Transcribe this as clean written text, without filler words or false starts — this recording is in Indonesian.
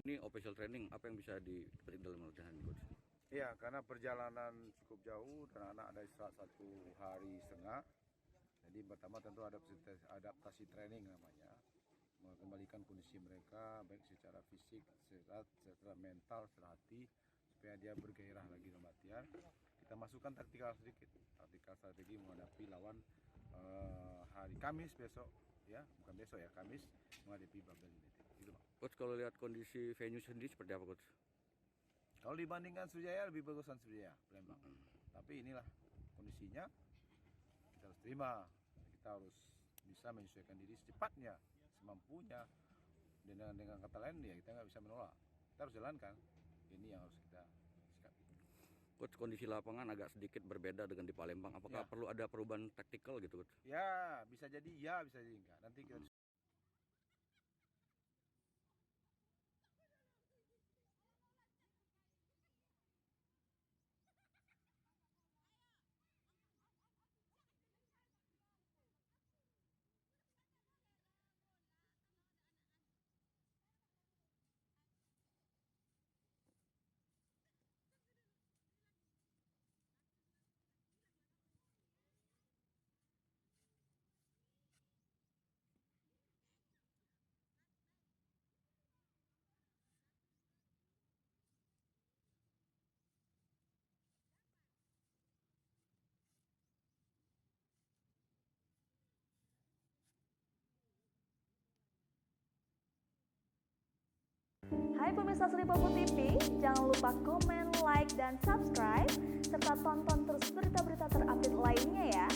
Ini official training, apa yang bisa dipetik dalam latihan coach? Iya, karena perjalanan cukup jauh dan anak ada istirahat 1,5 hari. Jadi pertama tentu adaptasi training namanya, mengembalikan kondisi mereka baik secara fisik, secara mental, secara hati, supaya dia bergairah lagi dalam latihan. Kita masukkan taktikal strategi menghadapi lawan hari Kamis besok, ya bukan besok ya, Kamis menghadapi Babel United. Gitu, Bang. Coach, kalau lihat kondisi venue sendiri seperti apa coach? Kalau dibandingkan Sriwijaya lebih bagusan Sriwijaya, Palembang. Tapi inilah kondisinya, kita harus terima. Kita harus bisa menyesuaikan diri secepatnya, semampunya. Dengan kata lain ya kita nggak bisa menolak. Kita harus jalankan. Ini yang harus kita sikapi. Coach, kondisi lapangan agak sedikit berbeda dengan di Palembang. Apakah perlu ada perubahan taktikal gitu coach? Ya, bisa jadi ya, bisa jadi enggak. Nanti kita Hai pemirsa Sri Popo TV, jangan lupa komen, like, dan subscribe, serta tonton terus berita-berita terupdate lainnya ya.